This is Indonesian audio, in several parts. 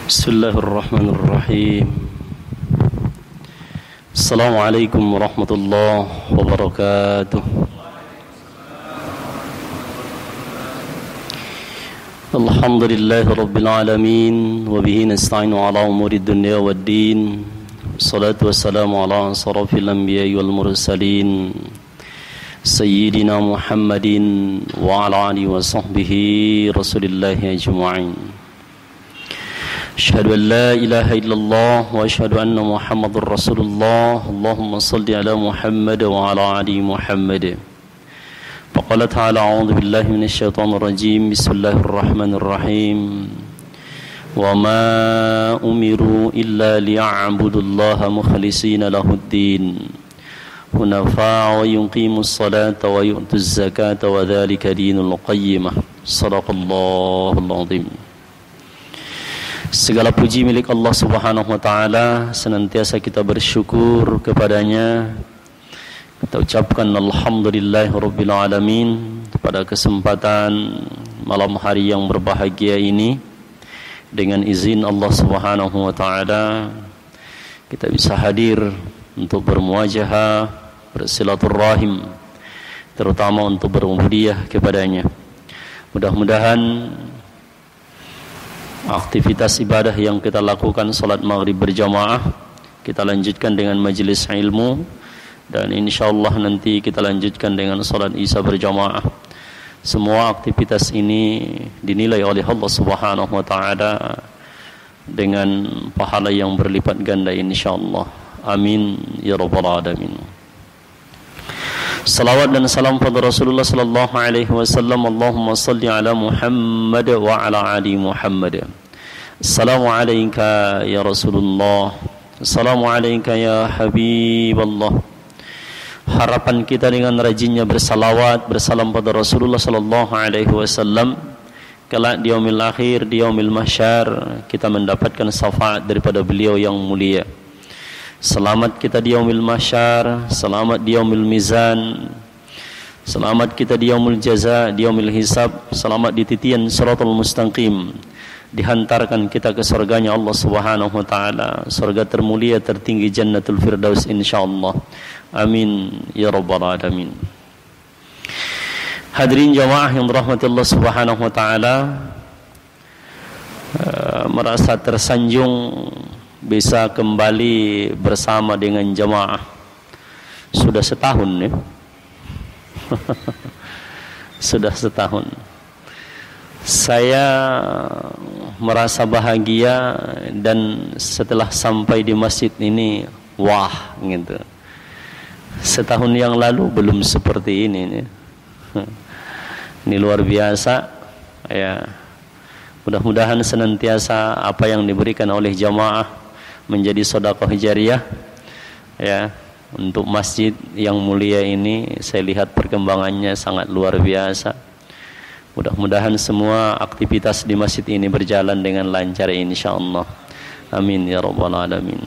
Bismillahirrahmanirrahim. Assalamualaikum warahmatullahi wabarakatuh. Alhamdulillahi rabbil alamin wa bihi nasta'inu ala umuri dunya waddin. Wassalatu wassalamu ala asrafil anbiya'i wal mursalin sayyidina Muhammadin wa ala alihi wa sahbihi rasulillahi ajma'in. Asyhadu an la ilaha illallah wa asyhadu anna Muhammadar Rasulullah. Allahumma salli ala Muhammad wa ala ali Muhammad. Faqala ta'ala a'udzu billahi minasy syaithanir rajim. Bismillahirrahmanirrahim. Wa ma umiru illa liya'budullaha mukhlishina lahud-din hunafa wa yuqimus salata wa yu'tuz zakata wa dzalika dinul qayyimah. Shadaqallahul azim. Segala puji milik Allah Subhanahu wa taala, senantiasa kita bersyukur kepadanya. Kita ucapkan alhamdulillahirabbil alamin pada kesempatan malam hari yang berbahagia ini. Dengan izin Allah Subhanahu wa taala kita bisa hadir untuk bermuajahah, bersilaturahim, terutama untuk berubudiyah kepadanya. Mudah-mudahan aktivitas ibadah yang kita lakukan, salat maghrib berjamaah, kita lanjutkan dengan majelis ilmu, dan insyaallah nanti kita lanjutkan dengan salat isya berjamaah. Semua aktivitas ini dinilai oleh Allah Subhanahu wa taala dengan pahala yang berlipat ganda insyaallah. Amin ya rabbal alamin. Salawat dan salam pada Rasulullah sallallahu alaihi wasallam. Allahumma salli ala Muhammad wa ala ali Muhammad. Assalamu alayka ya Rasulullah. Assalamu alayka ya Habiballah. Harapan kita dengan rajinnya bersalawat, bersalam pada Rasulullah sallallahu alaihi wasallam, kelak di yaumil akhir, di yaumil mahsyar, kita mendapatkan syafaat daripada beliau yang mulia. Selamat kita di yaumil mahsyar, selamat di yaumil mizan, selamat kita di yaumil jaza, di yaumil hisab, selamat di titian siratal mustaqim. Dihantarkan kita ke surganya Allah Subhanahu wa taala, surga termulia tertinggi Jannatul Firdaus insyaallah. Amin ya rabbal alamin. Hadirin jamaah yang dirahmati Allah Subhanahu wa taala, merasa tersanjung bisa kembali bersama dengan jamaah. Sudah setahun ya. Sudah setahun. Saya merasa bahagia, dan setelah sampai di masjid ini, wah gitu. Setahun yang lalu belum seperti ini. Ini luar biasa ya. Mudah-mudahan senantiasa apa yang diberikan oleh jamaah menjadi sedekah jariyah ya untuk masjid yang mulia ini. Saya lihat perkembangannya sangat luar biasa. Mudah-mudahan semua aktivitas di masjid ini berjalan dengan lancar insyaallah. Amin ya rabbal alamin.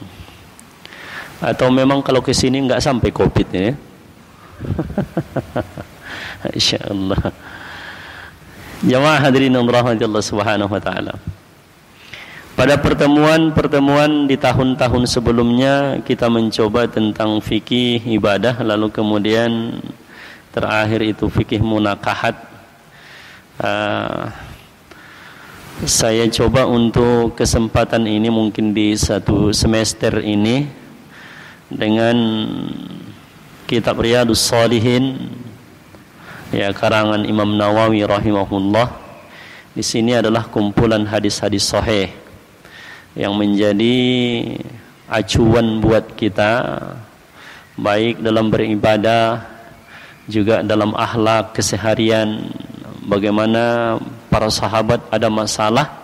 Atau memang kalau ke sini enggak sampai Covid ya. Insyaallah. Jamaah hadirin yang dirahmati Allah Subhanahu wa taala. Pada pertemuan di tahun-tahun sebelumnya kita mencoba tentang fikih ibadah, lalu kemudian terakhir itu fikih munakahat. Saya coba untuk kesempatan ini mungkin di satu semester ini dengan kitab Riyadhus Shalihin ya karangan Imam Nawawi rahimahullah. Di sini adalah kumpulan hadis-hadis sahih yang menjadi acuan buat kita baik dalam beribadah juga dalam akhlak keseharian. Bagaimana para sahabat ada masalah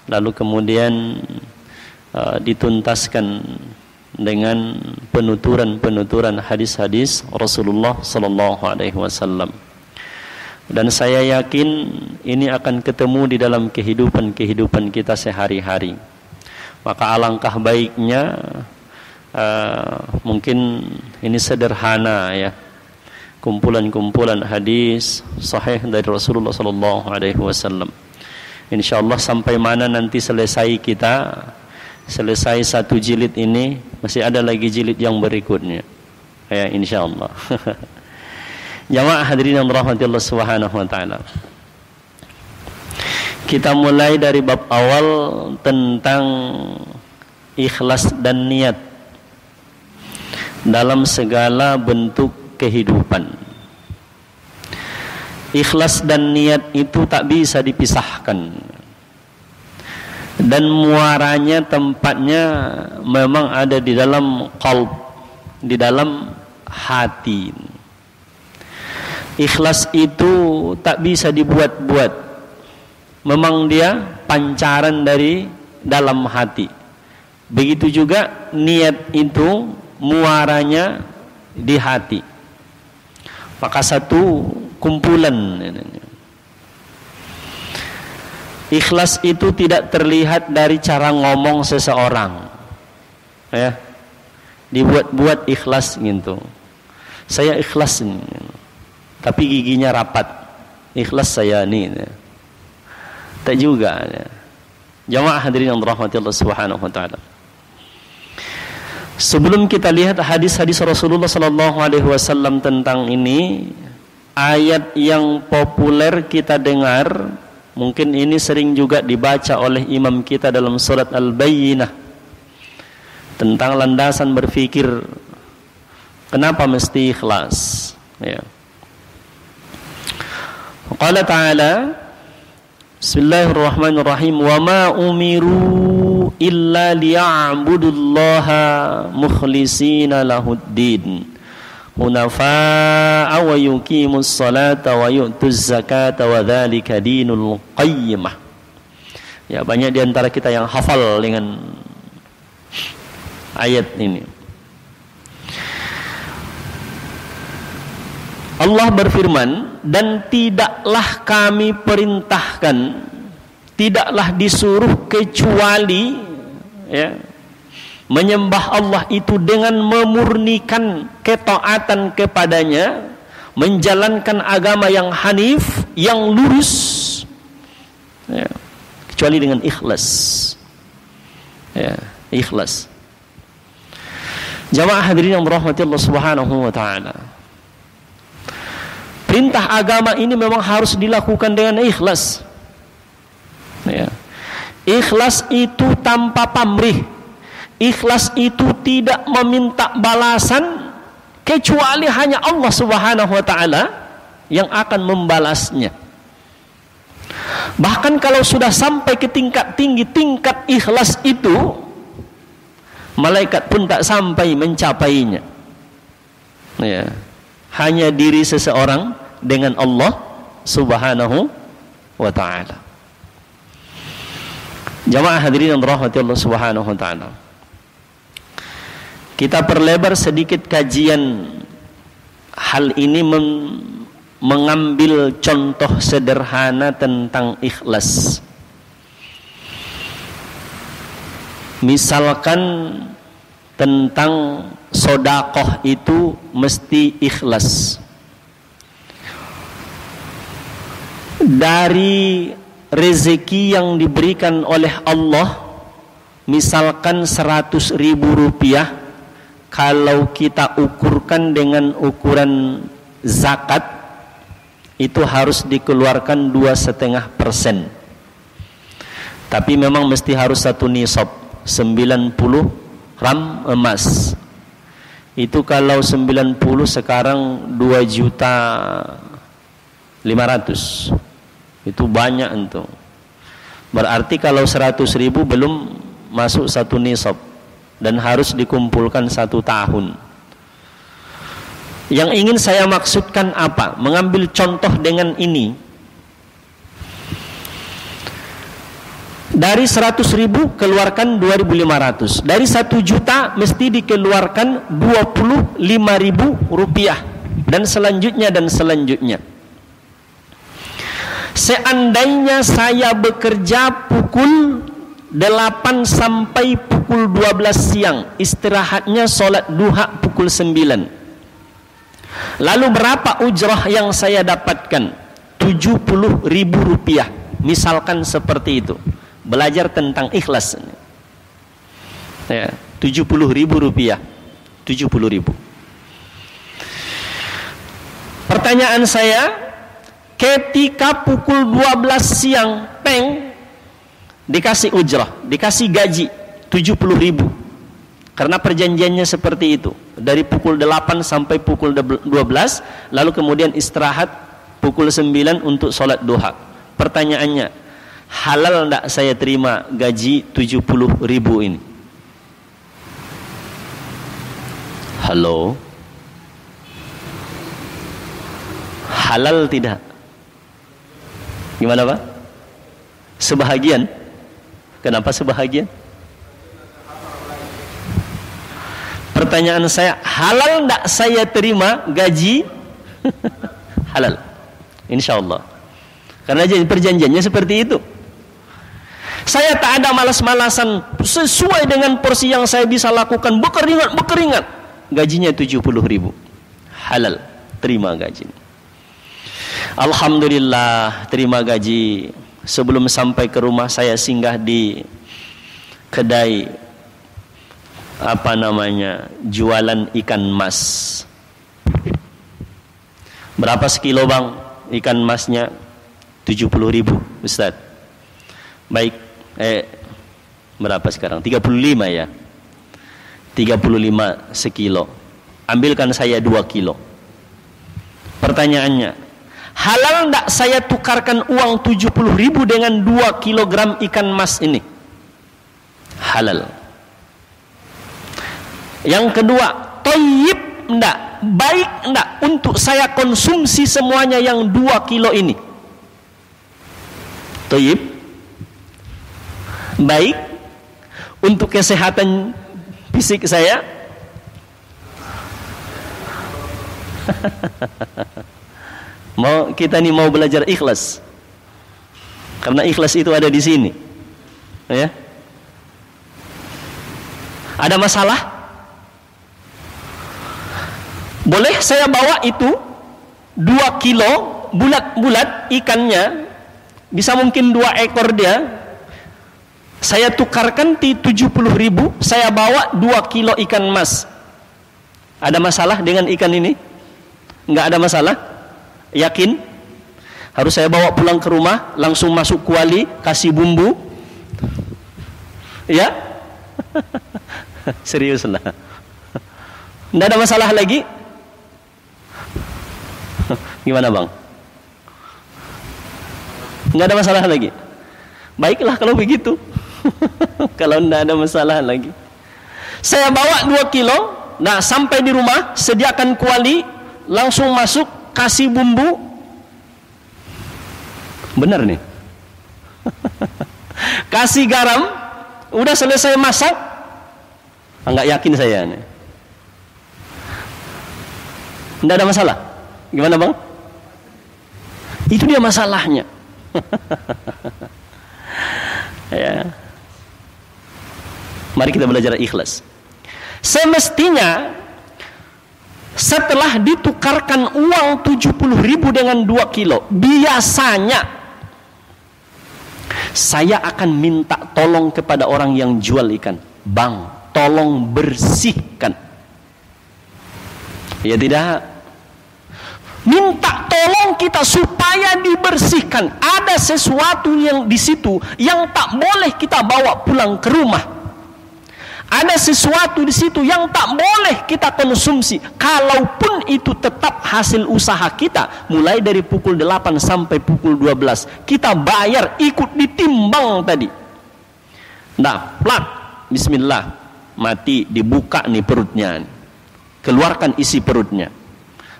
lalu kemudian dituntaskan dengan penuturan hadis-hadis Rasulullah sallallahu alaihi wasallam. Dan saya yakin ini akan ketemu di dalam kehidupan kita sehari-hari. Maka alangkah baiknya mungkin ini sederhana ya, kumpulan-kumpulan hadis sahih dari Rasulullah sallallahu alaihi wasallam. Insyaallah sampai mana nanti selesai satu jilid ini, masih ada lagi jilid yang berikutnya. Ya, insyaallah. Jamaah hadirin yang dirahmati Allah Subhanahu wa taala. Kita mulai dari bab awal tentang ikhlas dan niat dalam segala bentuk kehidupan. Ikhlas dan niat itu tak bisa dipisahkan. Dan muaranya, tempatnya memang ada di dalam qalb, di dalam hati. Ikhlas itu tak bisa dibuat-buat. Memang dia pancaran dari dalam hati. Begitu juga niat itu muaranya di hati. Maka satu kumpulan. Ikhlas itu tidak terlihat dari cara ngomong seseorang. Ya. Dibuat-buat ikhlas gitu. Saya ikhlas ini. Tapi giginya rapat. Ikhlas saya ini. Tak juga. Jamaah hadirin yang dirahmati Allah Subhanahu wa taala. Sebelum kita lihat hadis-hadis Rasulullah sallallahu alaihi wasallam tentang ini, ayat yang populer kita dengar, mungkin ini sering juga dibaca oleh imam kita dalam surat Al-Bayyinah, tentang landasan berfikir kenapa mesti ikhlas. Ya. Qala ta'ala, Bismillahirrahmanirrahim, wa ma umiru illa liya'budullaha mukhlisina lahuddin hunafa'a wa yuqimus salata wa yu'tuz zakata wa dzalika dinul qayyimah. Ya, banyak di antara kita yang hafal dengan ayat ini. Allah berfirman, dan tidaklah kami perintahkan, tidaklah disuruh kecuali ya, menyembah Allah itu dengan memurnikan ketaatan kepadanya, menjalankan agama yang hanif, yang lurus ya, kecuali dengan ikhlas ya, ikhlas. Jamaah hadirin yang dirahmati Allah Subhanahu wa taala, perintah agama ini memang harus dilakukan dengan ikhlas ya. Ikhlas itu tanpa pamrih. Ikhlas itu tidak meminta balasan kecuali hanya Allah Subhanahu wa taala yang akan membalasnya. Bahkan kalau sudah sampai ke tingkat tinggi, tingkat ikhlas itu, malaikat pun tak sampai mencapainya ya. Hanya diri seseorang dengan Allah Subhanahu wa ta'ala. Jamaah hadirin yang dirahmati Allah Subhanahu wa ta'ala, kita perlebar sedikit kajian hal ini, mengambil contoh sederhana tentang ikhlas. Misalkan tentang sedekah itu mesti ikhlas. Dari rezeki yang diberikan oleh Allah, misalkan 100.000 rupiah, kalau kita ukurkan dengan ukuran zakat, itu harus dikeluarkan 2,5%. Tapi memang mesti harus satu nisab, 90 gram emas. Itu kalau 90 sekarang 2.500.000. Itu banyak itu. Berarti kalau 100.000 belum masuk satu nisab, dan harus dikumpulkan 1 tahun. Yang ingin saya maksudkan apa? Mengambil contoh dengan ini. Dari 100.000 keluarkan 2.500. Dari 1 juta mesti dikeluarkan 25.000 rupiah. Dan selanjutnya dan selanjutnya. Seandainya saya bekerja pukul 8 sampai pukul 12 siang, istirahatnya sholat duha pukul 9. Lalu berapa ujrah yang saya dapatkan? 70.000 rupiah. misalkan seperti itu, belajar tentang ikhlas. Ya, 70.000 rupiah. 70.000. Pertanyaan saya, ketika pukul 12 siang, peng, dikasih ujrah, dikasih gaji 70.000. Karena perjanjiannya seperti itu. Dari pukul 8 sampai pukul 12, lalu kemudian istirahat pukul 9 untuk sholat duha. Pertanyaannya, halal enggak saya terima gaji 70.000 ini? Halo? Halal tidak? Gimana Pak? Sebahagian? Kenapa sebahagian? Pertanyaan saya, halal enggak saya terima gaji? Halal, insyaallah. Karena perjanjiannya seperti itu. Saya tak ada malas-malasan, sesuai dengan porsi yang saya bisa lakukan, berkeringat. Gajinya 70.000. Halal, terima gaji. Alhamdulillah, terima gaji. Sebelum sampai ke rumah, saya singgah di kedai jualan ikan mas. Berapa sekilo bang ikan masnya? 70.000 Ustaz. Baik, berapa sekarang? 35 ya. 35 sekilo. Ambilkan saya 2 kilo. Pertanyaannya, halal enggak saya tukarkan uang 70.000 dengan 2 kilogram ikan mas ini? Halal. Yang kedua, thayyib enggak, baik enggak untuk saya konsumsi semuanya yang 2 kilo ini? Thayyib, baik untuk kesehatan fisik saya? Kita mau belajar ikhlas. Karena ikhlas itu ada di sini. Ya. Ada masalah? Boleh saya bawa itu 2 kilo bulat-bulat ikannya, bisa mungkin 2 ekor dia, saya tukarkan 70.000, saya bawa 2 kilo ikan mas. Ada masalah dengan ikan ini? Enggak ada masalah? Yakin? Harus saya bawa pulang ke rumah, langsung masuk kuali, kasih bumbu? Ya? Serius lah. Enggak ada masalah lagi? Gimana bang? Enggak ada masalah lagi? Baiklah kalau begitu. Kalau tidak ada masalah lagi, saya bawa 2 kilo. Nah, sampai di rumah, sediakan kuali, langsung masuk, kasih bumbu. Benar nih. Kasih garam, udah selesai masak. Enggak yakin saya nih. Tidak ada masalah. Gimana bang? Itu dia masalahnya. Ya. Mari kita belajar ikhlas. Semestinya setelah ditukarkan uang 70.000 dengan 2 kilo, biasanya saya akan minta tolong kepada orang yang jual ikan. Bang, tolong bersihkan. Ya tidak? Minta tolong kita supaya dibersihkan. Ada sesuatu yang di situ yang tak boleh kita bawa pulang ke rumah. Ada sesuatu di situ yang tak boleh kita konsumsi. Kalaupun itu tetap hasil usaha kita, mulai dari pukul 8 sampai pukul 12, kita bayar ikut ditimbang tadi. Nah, plak, bismillah, mati, dibuka nih perutnya. Keluarkan isi perutnya.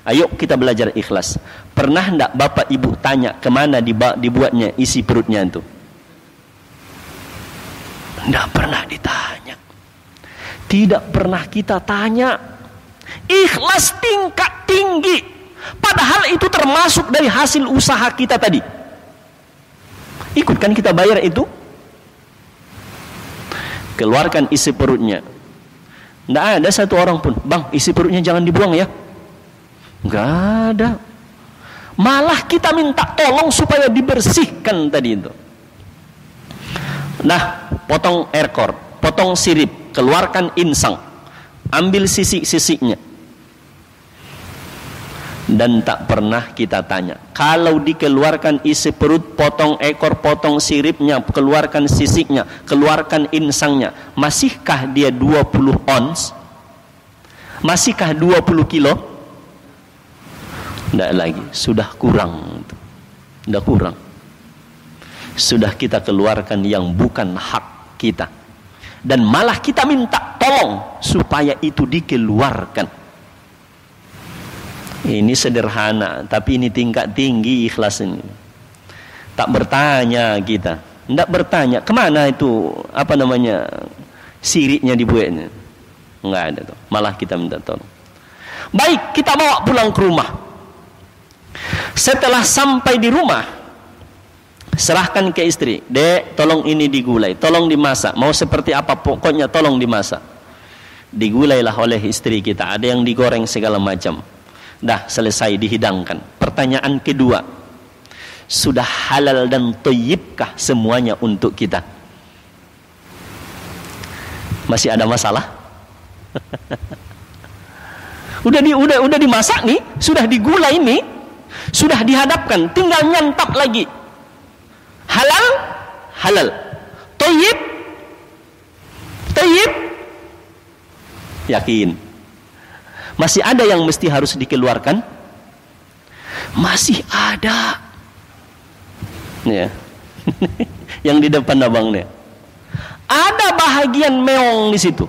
Ayo kita belajar ikhlas. Pernah enggak bapak ibu tanya kemana dibuatnya isi perutnya itu? Enggak pernah ditanya. Tidak pernah kita tanya. Ikhlas tingkat tinggi, padahal itu termasuk dari hasil usaha kita tadi. Ikutkan kita bayar itu. Keluarkan isi perutnya. Tidak ada satu orang pun, bang isi perutnya jangan dibuang ya. Enggak ada. Malah kita minta tolong supaya dibersihkan tadi itu. Nah, potong ekor, potong sirip, keluarkan insang, ambil sisik-sisiknya. Dan tak pernah kita tanya, kalau dikeluarkan isi perut, potong ekor, potong siripnya, keluarkan sisiknya, keluarkan insangnya, masihkah dia 20 ons? Masihkah 20 kilo? Tidak lagi, sudah kurang. Sudah kurang. Sudah kita keluarkan yang bukan hak kita. Dan malah kita minta tolong supaya itu dikeluarkan. Ini sederhana, tapi ini tingkat tinggi ikhlas ini. Tak bertanya kita, tidak bertanya kemana itu siriknya dibuatnya, nggak ada tuh. Malah kita minta tolong. Baik, kita bawa pulang ke rumah. Setelah sampai di rumah, serahkan ke istri. Dek, tolong ini digulai, tolong dimasak. Mau seperti apa pokoknya tolong dimasak. Digulailah oleh istri kita. Ada yang digoreng segala macam. Dah selesai dihidangkan. Pertanyaan kedua, sudah halal dan thayyibkah semuanya untuk kita? Masih ada masalah? udah dimasak nih, sudah digulai nih, sudah dihadapkan, tinggal nyantap lagi. Halal, halal. Thayyib, thayyib. Yakin? Masih ada yang mesti harus dikeluarkan? Masih ada. Ya. Yang di depan abangnya. Ada bahagian meong di situ.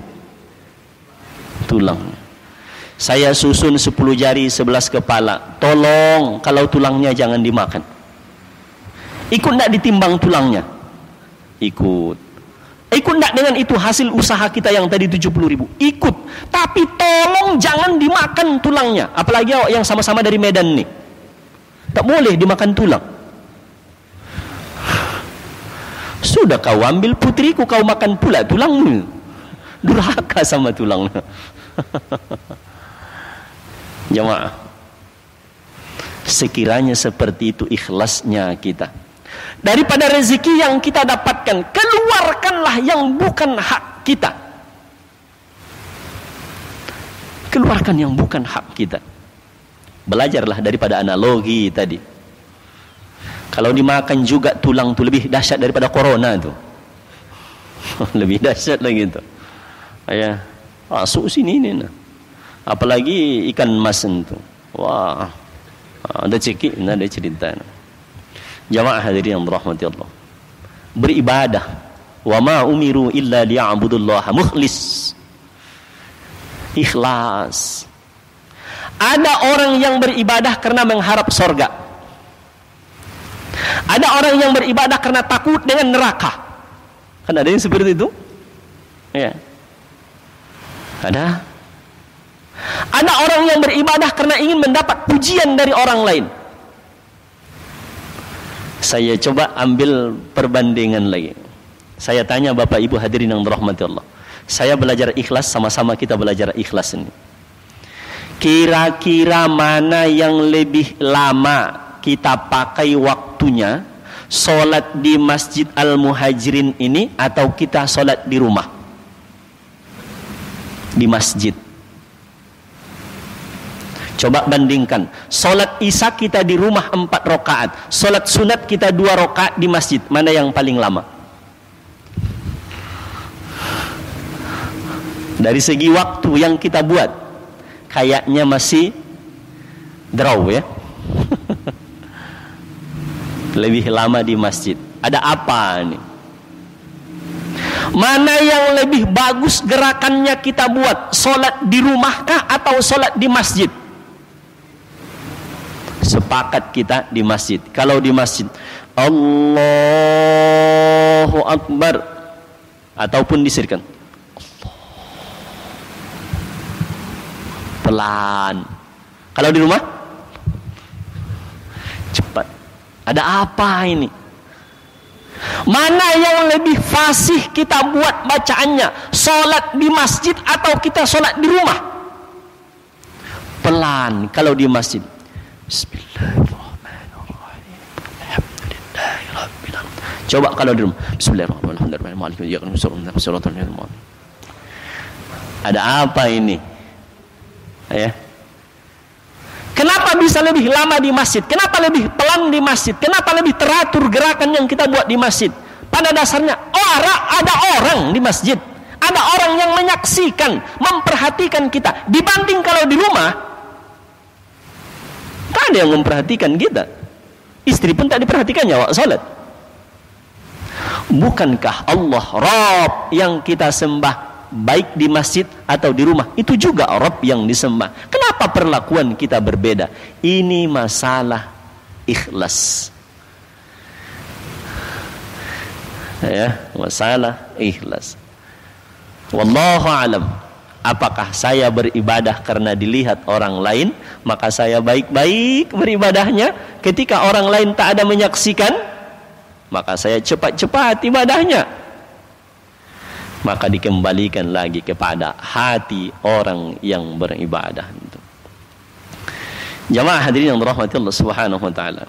Tulangnya. Saya susun 10 jari 11 kepala. Tolong kalau tulangnya jangan dimakan. Ikut enggak ditimbang tulangnya? Ikut. Ikut enggak dengan itu hasil usaha kita yang tadi 70.000? Ikut. Tapi tolong jangan dimakan tulangnya. Apalagi yang sama-sama dari Medan nih. Tak boleh dimakan tulang. Sudah kau ambil putriku, kau makan pula tulangmu. Durhaka sama tulangnya. Jemaah, sekiranya seperti itu ikhlasnya kita. Daripada rezeki yang kita dapatkan, keluarkanlah yang bukan hak kita. Keluarkan yang bukan hak kita. Belajarlah daripada analogi tadi. Kalau dimakan juga tulang itu lebih dahsyat daripada corona itu. Lebih dahsyat lagi itu. Ayah, masuk sini ini nah. Apalagi ikan mas itu. Wah, ada cekik, ada cerita. Jamaah hadirin yang dirahmati Allah. Beribadah. Wa ma umiru illa liya'budullaha mukhlis. Ikhlas. Ada orang yang beribadah karena mengharap sorga. Ada orang yang beribadah karena takut dengan neraka. Kan ada yang seperti itu? Ya. Ada. Ada orang yang beribadah karena ingin mendapat pujian dari orang lain. Saya coba ambil perbandingan lagi. Saya tanya Bapak Ibu hadirin yang dirahmati Allah. Saya belajar ikhlas, sama-sama kita belajar ikhlas ini. Kira-kira mana yang lebih lama kita pakai waktunya, solat di Masjid Al-Muhajirin ini atau kita solat di rumah? Di masjid. Coba bandingkan, solat isya kita di rumah 4 rakaat, solat sunat kita 2 rakaat di masjid, mana yang paling lama? Dari segi waktu yang kita buat, kayaknya masih draw ya. Lebih lama di masjid. Ada apa nih? Mana yang lebih bagus gerakannya kita buat, solat di rumahkah atau solat di masjid? Sepakat kita di masjid. Kalau di masjid Allahu Akbar ataupun disirkan pelan. Kalau di rumah cepat. Ada apa ini? Mana yang lebih fasih kita buat bacaannya, solat di masjid atau kita solat di rumah? Pelan kalau di masjid. Bismillahirrahmanirrahim. Coba kalau di rumah, Bismillahirrahmanirrahim. Ada apa ini? Ya. Kenapa bisa lebih lama di masjid? Kenapa lebih pelan di masjid? Kenapa lebih teratur gerakan yang kita buat di masjid? Pada dasarnya ada orang di masjid, ada orang yang menyaksikan, memperhatikan kita. Dibanding kalau di rumah, tak ada yang memperhatikan kita. Istri pun tak diperhatikannya waktu salat. Bukankah Allah Rabb yang kita sembah, baik di masjid atau di rumah, itu juga Rabb yang disembah? Kenapa perlakuan kita berbeda? Ini masalah ikhlas. Ya, masalah ikhlas. Wallahu alam. Apakah saya beribadah karena dilihat orang lain, maka saya baik-baik beribadahnya? Ketika orang lain tak ada menyaksikan, maka saya cepat-cepat ibadahnya. Maka dikembalikan lagi kepada hati orang yang beribadah. Jamaah hadirin yang dirahmati Allah Subhanahu wa taala.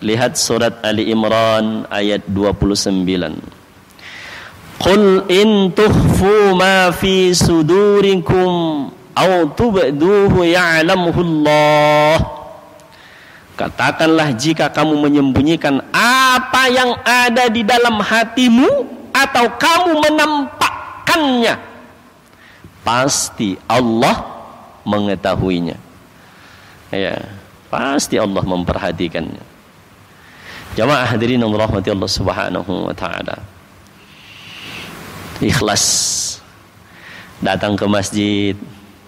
Lihat surat Ali Imran ayat 29. Qul in tukhfu ma fi sudurikum aw tubduhu ya'lamuhu Allah. Katakanlah, jika kamu menyembunyikan apa yang ada di dalam hatimu atau kamu menampakkannya, pasti Allah mengetahuinya. Ya, pasti Allah memperhatikannya. Jamaah hadirin yang dirahmati Allah Subhanahu wa taala. Ikhlas. Datang ke masjid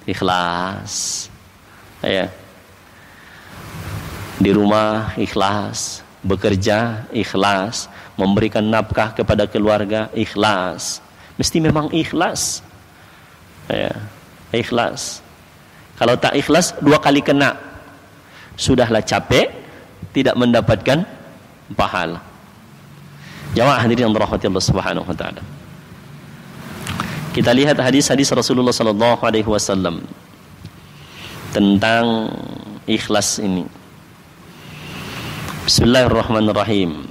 ikhlas. Ya. Di rumah ikhlas, bekerja ikhlas, memberikan nafkah kepada keluarga ikhlas. Mesti memang ikhlas. Ya, ikhlas. Kalau tak ikhlas, 2 kali kena. Sudahlah capek, tidak mendapatkan pahala. Jamaah hadirin yang dirahmati Allah Subhanahu wa taala. Kita lihat hadis-hadis Rasulullah sallallahu alaihi wasallam tentang ikhlas ini. Bismillahirrahmanirrahim.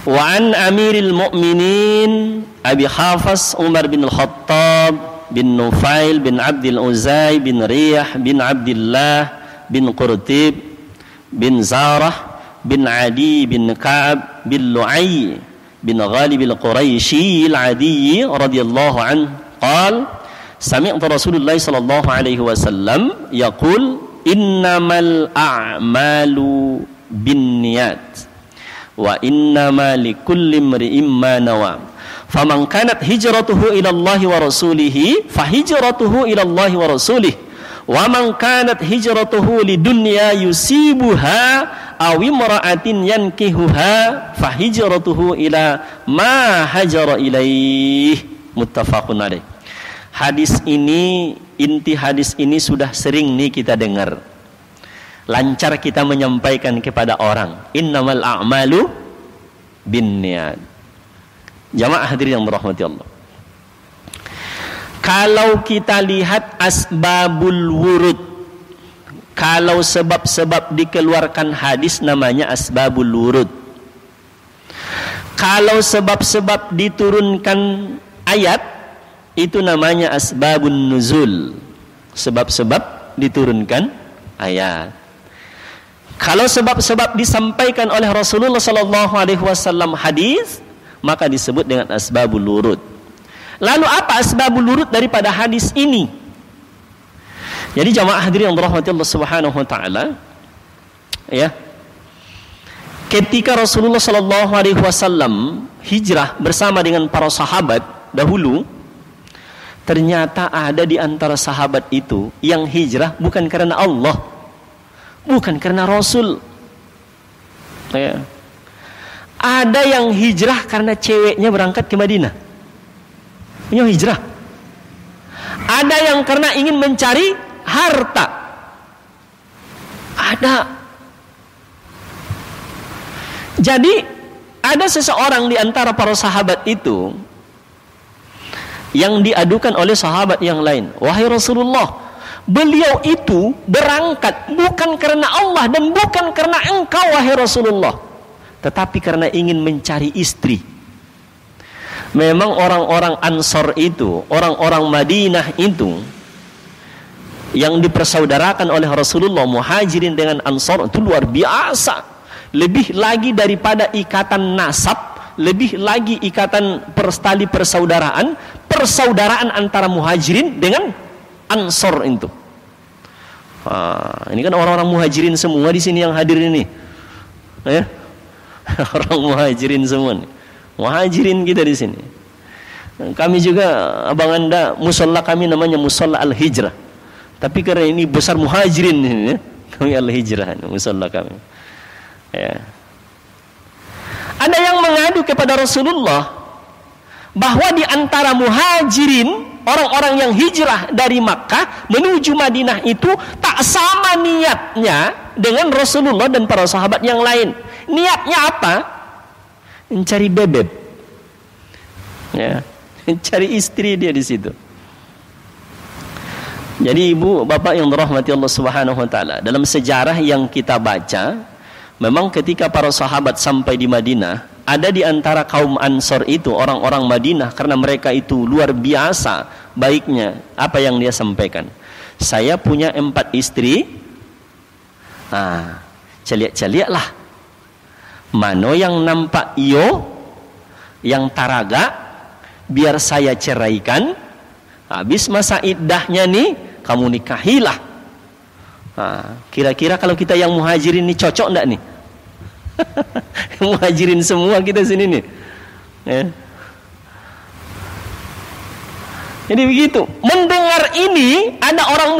Wa an Amiril Mu'minin Abi Hafs Umar bin Al-Khattab bin Nufail bin Abdul Uzay bin Riyah bin Abdullah bin Qurtib bin Zarah bin Adi bin Ka'ab bin Lu'ay bin Ghalib al-Quraisy al-Adi radhiyallahu anhu qala sami'tu Rasulullah sallallahu alaihi wasallam yaqul innamal a'malu binniyat wa innama likulli imri'in ma nawa faman kanat hijratuhu ila Allah wa rasulih fa hijratuhu ila Allah wa rasulih wa man kanat hijratuhu lidunya yusibuha aw imra'atin yankihuha fa hijratuhu ila ma hajara ilaih. Muttafaqun alaih. Hadis ini, inti hadis ini sudah sering nih kita dengar. Lancar kita menyampaikan kepada orang. Innamal a'malu binniyat. Jamaah hadirin yang dirahmati Allah. Kalau kita lihat asbabul wurud, kalau sebab-sebab dikeluarkan hadis namanya asbabul wurud. Kalau sebab-sebab diturunkan ayat, itu namanya asbabun nuzul, sebab-sebab diturunkan ayat. Kalau sebab-sebab disampaikan oleh Rasulullah sallallahu alaihi wasallam hadis, maka disebut dengan asbabul wurud. Lalu apa asbabul wurud daripada hadis ini? Jadi jamaah hadirin yang dirahmati Allah Subhanahu wa taala, ya. Ketika Rasulullah sallallahu alaihi wasallam hijrah bersama dengan para sahabat dahulu, ternyata ada di antara sahabat itu yang hijrah bukan karena Allah, bukan karena Rasul. Ya. Ada yang hijrah karena ceweknya berangkat ke Madinah. Ini hijrah. Ada yang karena ingin mencari harta. Ada. Jadi ada seseorang di antara para sahabat itu yang diadukan oleh sahabat yang lain. Wahai Rasulullah, beliau itu berangkat bukan karena Allah dan bukan karena engkau wahai Rasulullah, tetapi karena ingin mencari istri. Memang orang-orang Ansor itu, orang-orang Madinah itu yang dipersaudarakan oleh Rasulullah, Muhajirin dengan Ansor itu luar biasa. Lebih lagi daripada ikatan nasab, lebih lagi ikatan tali persaudaraan, persaudaraan antara Muhajirin dengan Ansor itu. Ini kan orang-orang Muhajirin semua di sini yang hadir ini, ya? Orang Muhajirin semua nih. Muhajirin kita di sini. Kami juga, abang anda, musola kami namanya musola Al-Hijrah. Tapi karena ini besar Muhajirin ini, ya? Kami Al-Hijrah, musola kami. Ya. Ada yang mengadu kepada Rasulullah bahwa di antara Muhajirin, orang-orang yang hijrah dari Makkah menuju Madinah itu tak sama niatnya dengan Rasulullah dan para sahabat yang lain. Niatnya apa? Mencari bebek, ya, mencari istri dia di situ. Jadi ibu bapak yang dirahmati Allah Subhanahu wa taala, dalam sejarah yang kita baca, memang ketika para sahabat sampai di Madinah, ada di antara kaum Ansor itu orang-orang Madinah, karena mereka itu luar biasa baiknya. Apa yang dia sampaikan? Saya punya 4 istri. Celiak-celiaklah. Mano yang nampak iyo, yang taraga, biar saya ceraikan. Habis masa iddahnya nih, kamu nikahilah. Kira-kira kalau kita yang Muhajirin ini cocok enggak nih? Muhajirin semua kita sini nih, ya. Jadi begitu. Mendengar ini, ada orang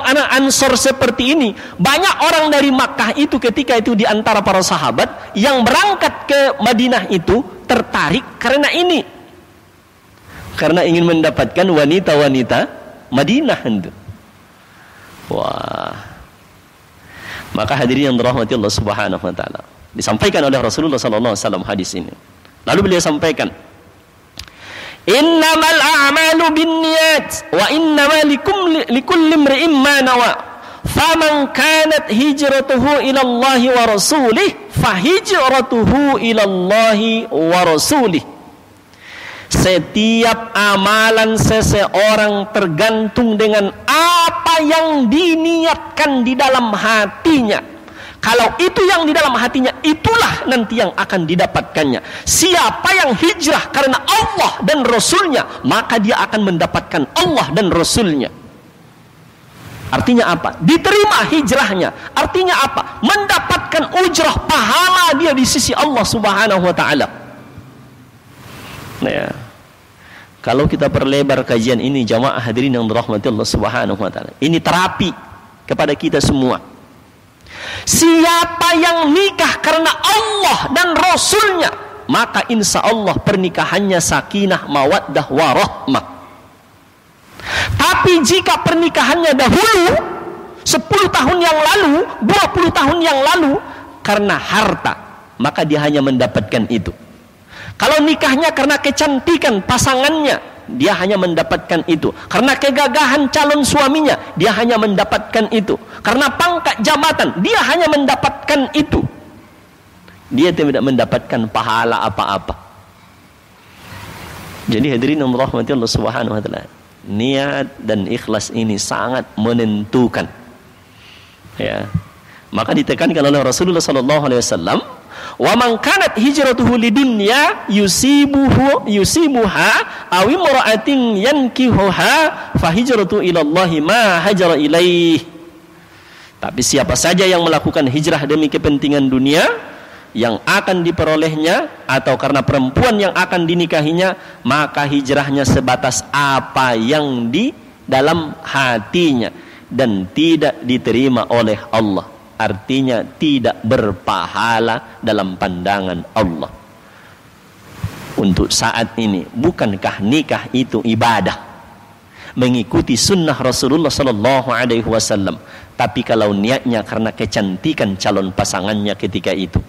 anak Ansor seperti ini. Banyak orang dari Makkah itu ketika itu di antara para sahabat yang berangkat ke Madinah itu tertarik karena ini. Karena ingin mendapatkan wanita-wanita Madinah itu. Wah. Maka hadirin yang dirahmati Allah Subhanahu wa taala, disampaikan oleh Rasulullah sallallahu alaihi wasallam hadis ini. Lalu beliau sampaikan, innamal a'malu binniyat wa innama likulli imri'in ma nawa. Faman kanat hijratuhu ila Allah wa rasulih fa hijratuhu ila Allah wa rasulih. Setiap amalan seseorang tergantung dengan apa yang diniatkan di dalam hatinya. Kalau itu yang di dalam hatinya, itulah nanti yang akan didapatkannya. Siapa yang hijrah karena Allah dan Rasulnya, maka dia akan mendapatkan Allah dan Rasulnya. Artinya apa? Diterima hijrahnya. Artinya apa? Mendapatkan ujrah, pahala dia di sisi Allah Subhanahu wa ta'ala. Nah, kalau kita perlebar kajian ini, jamaah hadirin yang dirahmati Allah Subhanahu wa ta'ala, ini terapi kepada kita semua. Siapa yang nikah karena Allah dan Rasulnya, maka insya Allah pernikahannya sakinah, mawaddah, warahmah. Tapi jika pernikahannya dahulu 10 tahun yang lalu, 20 tahun yang lalu, karena harta, maka dia hanya mendapatkan itu. Kalau nikahnya karena kecantikan pasangannya, dia hanya mendapatkan itu. Karena kegagahan calon suaminya, dia hanya mendapatkan itu. Karena pangkat jabatan, dia hanya mendapatkan itu. Dia tidak mendapatkan pahala apa-apa. Jadi hadirin yang dirahmati Allah Subhanahu wa taala, niat dan ikhlas ini sangat menentukan. Ya. Maka ditekankan oleh Rasulullah sallallahu alaihi wasallam, wa man kanat hijratuhu lidunya yusibuha aw imra'atin yankihuha fa hijratu ila Allah ma hajara ilaih. Tapi siapa saja yang melakukan hijrah demi kepentingan dunia yang akan diperolehnya, atau karena perempuan yang akan dinikahinya, maka hijrahnya sebatas apa yang di dalam hatinya dan tidak diterima oleh Allah. Artinya tidak berpahala dalam pandangan Allah. Untuk saat ini, bukankah nikah itu ibadah, mengikuti sunnah Rasulullah sallallahu alaihi wasallam? Tapi kalau niatnya karena kecantikan calon pasangannya ketika itu,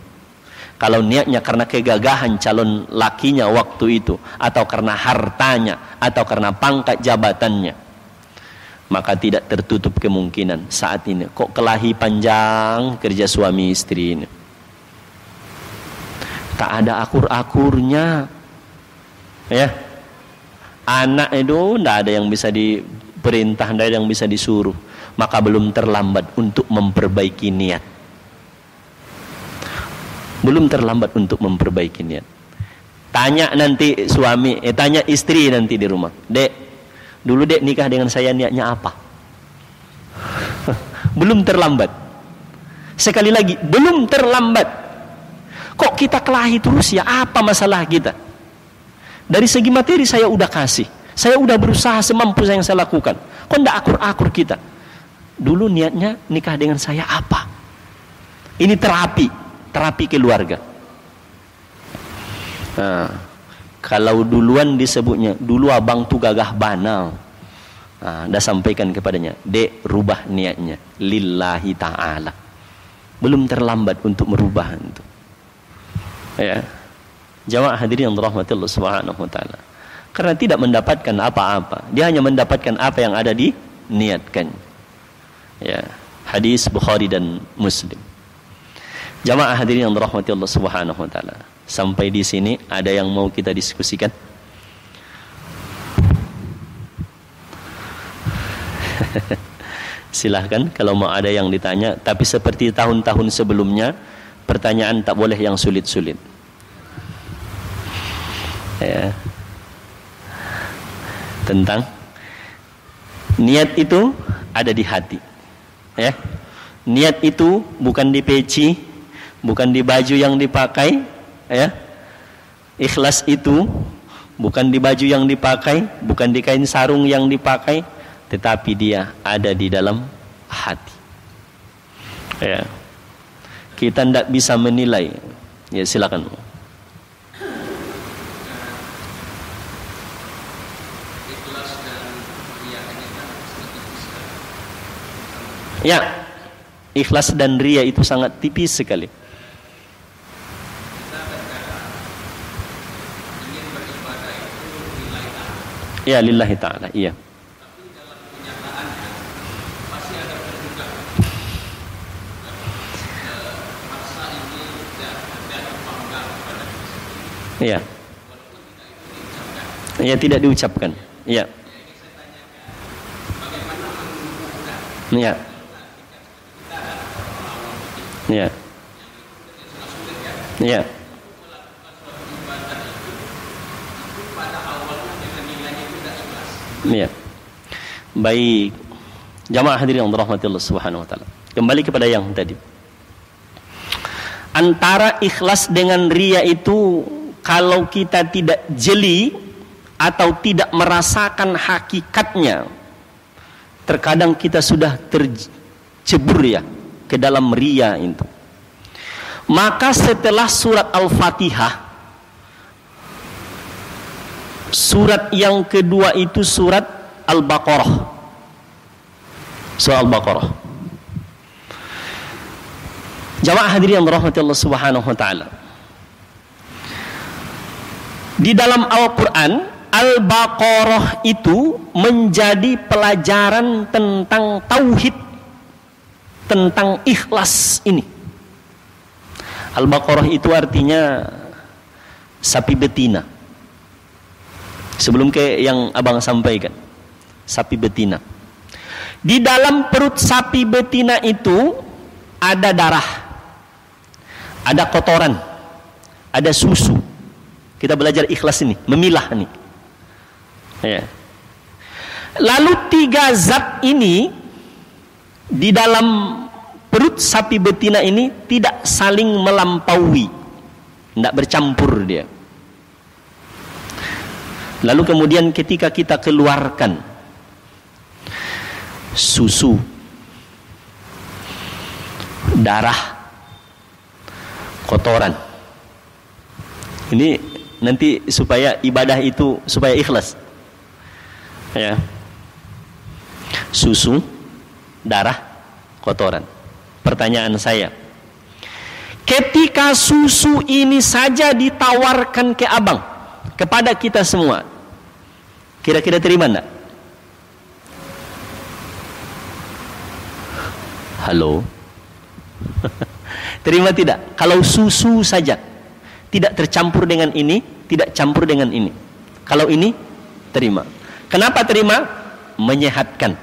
kalau niatnya karena kegagahan calon lakinya waktu itu, atau karena hartanya, atau karena pangkat jabatannya, maka tidak tertutup kemungkinan saat ini kok kelahi panjang kerja suami istri ini, tak ada akur-akurnya, ya. Anak itu tidak ada yang bisa diperintah, tidak ada yang bisa disuruh, maka belum terlambat untuk memperbaiki niat. Belum terlambat untuk memperbaiki niat. Tanya nanti suami, tanya istri nanti di rumah, Dek, dulu Dek nikah dengan saya niatnya apa? Belum terlambat. Sekali lagi, belum terlambat. Kok kita kelahi terus ya? Apa masalah kita? Dari segi materi saya udah kasih, saya udah berusaha semampu yang saya lakukan. Kok ndak akur-akur kita? Dulu niatnya nikah dengan saya apa? Ini terapi keluarga. Nah, kalau duluan disebutnya, dulu abang tuh gagah banal. Nah, dah sampaikan kepadanya, Dek, rubah niatnya lillahi ta'ala. Belum terlambat untuk merubah itu. Ya. Jamaah hadirin yang dirahmati Allah Subhanahu wa taala. Karena tidak mendapatkan apa-apa, dia hanya mendapatkan apa yang ada di niatkan. Ya, hadis Bukhari dan Muslim. Jamaah hadirin yang dirahmati Allah Subhanahu wa taala. Sampai di sini ada yang mau kita diskusikan? Silahkan kalau mau ada yang ditanya, tapi seperti tahun-tahun sebelumnya, pertanyaan tak boleh yang sulit-sulit. Ya. Tentang niat itu ada di hati, ya. Niat itu bukan di peci, bukan di baju yang dipakai, ya. Ikhlas itu bukan di baju yang dipakai, bukan di kain sarung yang dipakai, tetapi dia ada di dalam hati, ya. Kita tidak bisa menilai. Ya, silakan. Ya, ikhlas dan ria itu sangat tipis sekali. Ya, lillahi ta'ala, iya. Iya. Ya, tidak diucapkan. Iya. Iya. Iya. Iya. Iya. Baik. Jamaah hadirin yang dirahmati Allah Subhanahu wa taala. Kembali kepada yang tadi. Antara ikhlas dengan ria itu, kalau kita tidak jeli atau tidak merasakan hakikatnya, terkadang kita sudah terjebur ya ke dalam ria itu. Maka setelah surat Al-Fatihah, surat yang kedua itu surat Al-Baqarah. Surat Al-Baqarah. Jamaah hadirin yang dirahmati Allah Subhanahu wa taala. Di dalam Al-Qur'an, Al-Baqarah itu menjadi pelajaran tentang tauhid, tentang ikhlas ini. Al-Baqarah itu artinya sapi betina. Sebelum ke yang abang sampaikan, sapi betina. Di dalam perut sapi betina itu ada darah, ada kotoran, ada susu. Kita belajar ikhlas ini, memilah nih. Ya. Lalu tiga zat ini di dalam perut sapi betina ini tidak saling melampaui, tidak bercampur dia. Lalu kemudian ketika kita keluarkan susu, darah, kotoran, ini nanti supaya ibadah itu supaya ikhlas, ya. Susu, darah, kotoran. Pertanyaan saya, ketika susu ini saja ditawarkan ke abang, kepada kita semua, kira-kira terima enggak? Halo. Terima tidak? Kalau susu saja, tidak tercampur dengan ini, tidak campur dengan ini. Kalau ini, terima. Kenapa terima? Menyehatkan,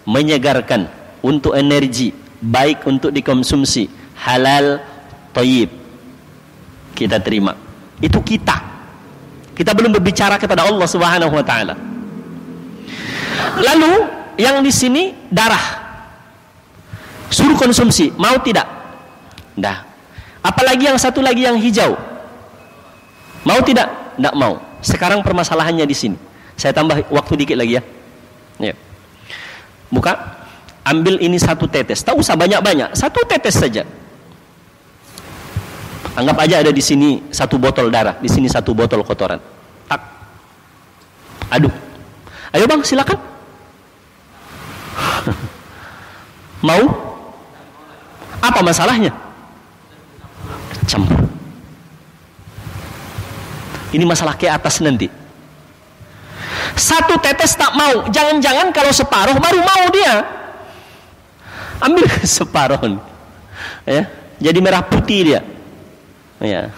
menyegarkan, untuk energi, baik untuk dikonsumsi, halal, thayyib. Kita terima. Itu kita. Kita belum berbicara kepada Allah Subhanahu wa taala. Lalu yang di sini darah. Suruh konsumsi, mau tidak? Dah. Apalagi yang satu lagi yang hijau. Mau tidak? Tidak mau. Sekarang permasalahannya di sini. Saya tambah waktu dikit lagi ya. Ya. Buka. Ambil ini 1 tetes. Tak usah banyak-banyak. 1 tetes saja. Anggap aja ada di sini 1 botol darah, di sini 1 botol kotoran. Tak. Aduk. Ayo bang, silakan. Mau? Apa masalahnya? Campur. Ini masalah ke atas nanti. 1 tetes tak mau. Jangan-jangan kalau separuh baru mau dia. Ambil separuh. Ya, jadi merah putih dia. Ya.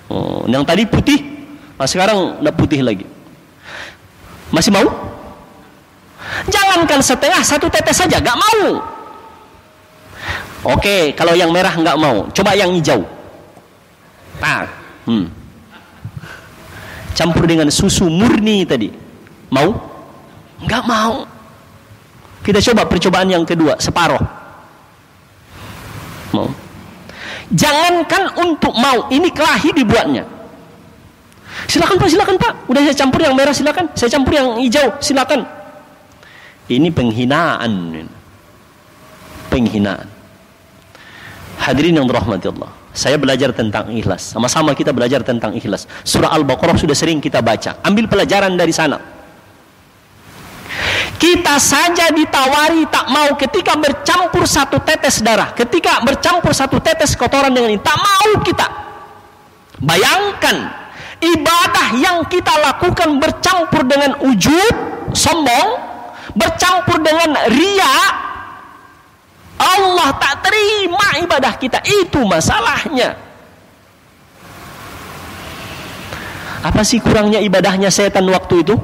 Oh, yang tadi putih, sekarang udah putih lagi. Masih mau? Jangankan setengah, 1 tetes saja, gak mau. Oke, kalau yang merah gak mau, coba yang hijau. Campur dengan susu murni tadi. Mau? Gak mau. Kita coba percobaan yang kedua, separuh. Mau? Jangankan untuk mau, ini kelahi dibuatnya. Silakan Pak, udah saya campur yang merah, silakan. Saya campur yang hijau, silakan. Ini penghinaan. Penghinaan. Hadirin yang dirahmati Allah. Saya belajar tentang ikhlas. Sama-sama kita belajar tentang ikhlas. Surah Al-Baqarah sudah sering kita baca. Ambil pelajaran dari sana. Kita saja ditawari tak mau ketika bercampur 1 tetes darah, ketika bercampur 1 tetes kotoran dengan ini, tak mau kita. Bayangkan ibadah yang kita lakukan bercampur dengan ujub, sombong, bercampur dengan riya, Allah tak terima ibadah kita. Itu masalahnya. Apa sih kurangnya ibadahnya setan waktu itu?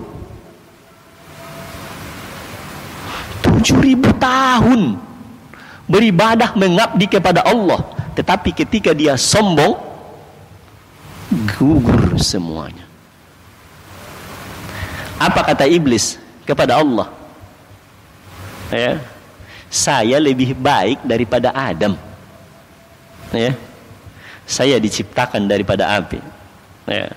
7.000 tahun beribadah mengabdi kepada Allah, tetapi ketika dia sombong, gugur semuanya. Apa kata iblis kepada Allah? Ya, saya lebih baik daripada Adam. Ya, saya diciptakan daripada api. Ya,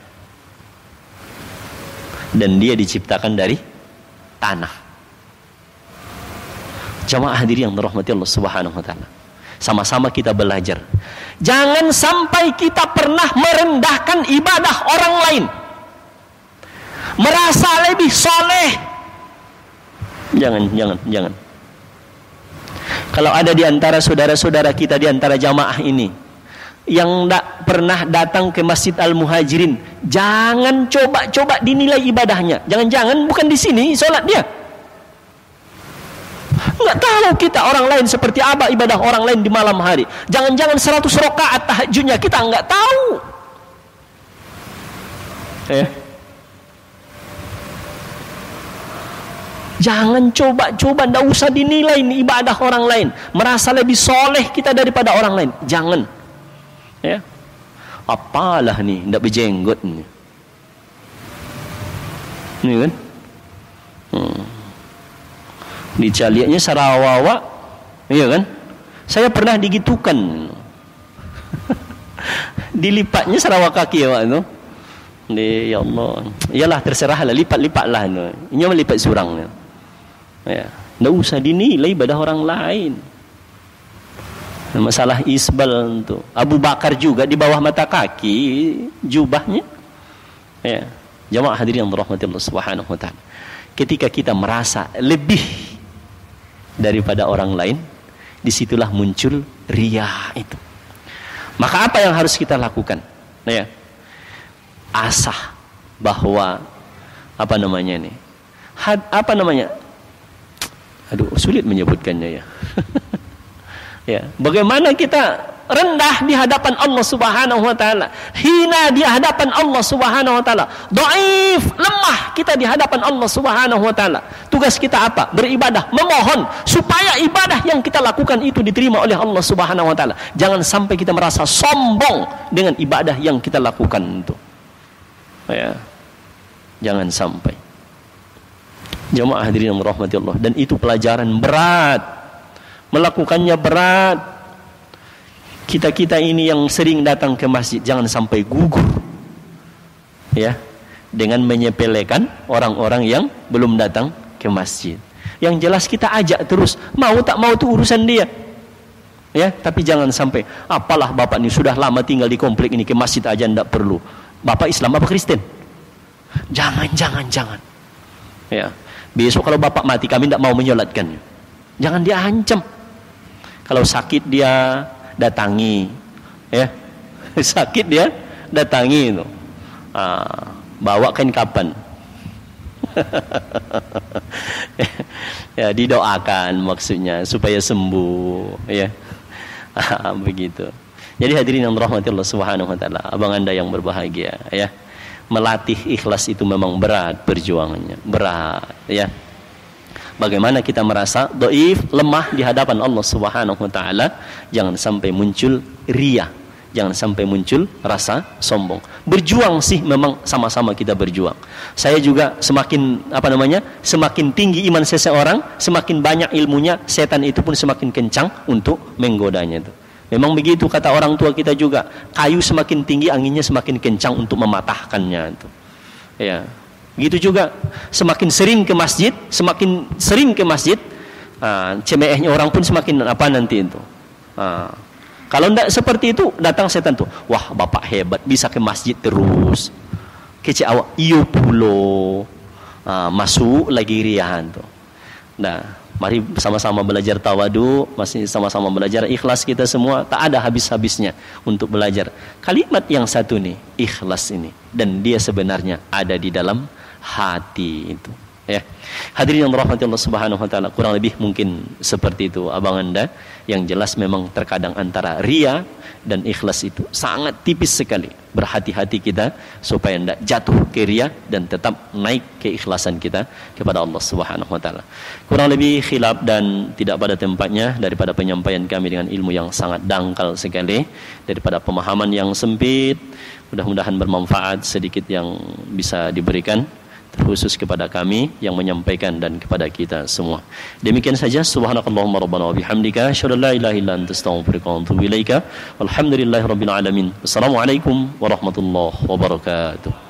dan dia diciptakan dari tanah. Jamaah hadirin yang dirahmati Allah Subhanahu wa taala. Sama-sama kita belajar. Jangan sampai kita pernah merendahkan ibadah orang lain. Merasa lebih soleh. Jangan. Kalau ada di antara saudara-saudara kita di antara jamaah ini yang tidak pernah datang ke Masjid Al-Muhajirin, jangan coba-coba dinilai ibadahnya. Jangan-jangan bukan di sini sholat dia. Enggak tahu kita orang lain seperti apa ibadah orang lain di malam hari. Jangan-jangan 100 rakaat tahajudnya kita enggak tahu. Jangan coba-coba, enggak usah dinilai ini ibadah orang lain. Merasa lebih soleh kita daripada orang lain. Jangan. Ya. Apalah nih, enggak berjenggot nih. Ini kan? Dicaliaknya Sarawak, iya kan? Saya pernah digitukan. Dilipatnya Sarawak kaki ya Pak itu. Ya Allah. Iyalah terserahlah, lipat-lipatlah itu. Ini melipat surang. Ya, enggak usah dinilai ibadah orang lain. Masalah isbal itu. Abu Bakar juga di bawah mata kaki jubahnya. Ya. Jamaah hadirin yang dirahmati Allah Subhanahu wa taala. Ketika kita merasa lebih daripada orang lain, disitulah muncul riya itu. Maka apa yang harus kita lakukan? Ya, asah bahwa apa namanya ini? Aduh, sulit menyebutkannya ya. Ya, bagaimana kita rendah di hadapan Allah Subhanahu wa taala, hina di hadapan Allah Subhanahu wa taala, dhaif, lemah kita di hadapan Allah Subhanahu wa taala. Tugas kita apa? Beribadah, memohon supaya ibadah yang kita lakukan itu diterima oleh Allah Subhanahu wa taala. Jangan sampai kita merasa sombong dengan ibadah yang kita lakukan itu. Ya. Jangan sampai. Jamaah hadirin yang dirahmati Allah, dan itu pelajaran berat. Melakukannya berat. Kita-kita ini yang sering datang ke masjid jangan sampai gugur, ya, dengan menyepelekan orang-orang yang belum datang ke masjid. Yang jelas kita ajak terus, mau tak mau itu urusan dia, ya. Tapi jangan sampai, apalah bapak ini sudah lama tinggal di komplek ini, ke masjid aja ndak perlu. Bapak Islam apa Kristen? Jangan. Ya. Besok kalau bapak mati kami ndak mau menyolatkannya. Jangan dia ancam. Kalau sakit dia datangi, ya. Sakit dia datangi itu. Bawa kain kapan. Ya, didoakan maksudnya supaya sembuh, ya. Begitu. Jadi hadirin yang dirahmati Allah Subhanahu wa taala, abang Anda yang berbahagia, ya. Melatih ikhlas itu memang berat perjuangannya, berat, ya. Bagaimana kita merasa dhaif, lemah di hadapan Allah Subhanahu wa taala, jangan sampai muncul riya, jangan sampai muncul rasa sombong. Berjuang sih memang sama-sama kita berjuang. Saya juga semakin tinggi iman seseorang, semakin banyak ilmunya, setan itu pun semakin kencang untuk menggodanya itu. Memang begitu kata orang tua kita juga, kayu semakin tinggi anginnya semakin kencang untuk mematahkannya itu. Ya. Begitu juga semakin sering ke masjid, cemeehnya orang pun semakin nanti itu. Kalau tidak seperti itu, datang setan tuh, wah bapak hebat bisa ke masjid terus. Kece awak iyo pulo, masuk lagi riahan tuh. Nah, mari sama-sama belajar tawadu, masih sama-sama belajar ikhlas kita semua, tak ada habis-habisnya untuk belajar kalimat yang satu nih, ikhlas ini, dan dia sebenarnya ada di dalam hati itu, ya. Hadirin yang dirahmati Allah Subhanahu wa taala, kurang lebih mungkin seperti itu abang Anda. Yang jelas memang terkadang antara riya dan ikhlas itu sangat tipis sekali. Berhati-hati kita supaya tidak jatuh ke riya dan tetap naik keikhlasan kita kepada Allah Subhanahu wa taala. Kurang lebih khilaf dan tidak pada tempatnya daripada penyampaian kami dengan ilmu yang sangat dangkal sekali, daripada pemahaman yang sempit. Mudah-mudahan bermanfaat sedikit yang bisa diberikan, terkhusus kepada kami yang menyampaikan dan kepada kita semua. Demikian saja, subhanakallahumma rabbana wa bihamdika asyhadu an la ilaha illa anta astaghfiruka wa atubu ilaika. Walhamdulillahirabbil alamin. Wassalamualaikum warahmatullahi wabarakatuh.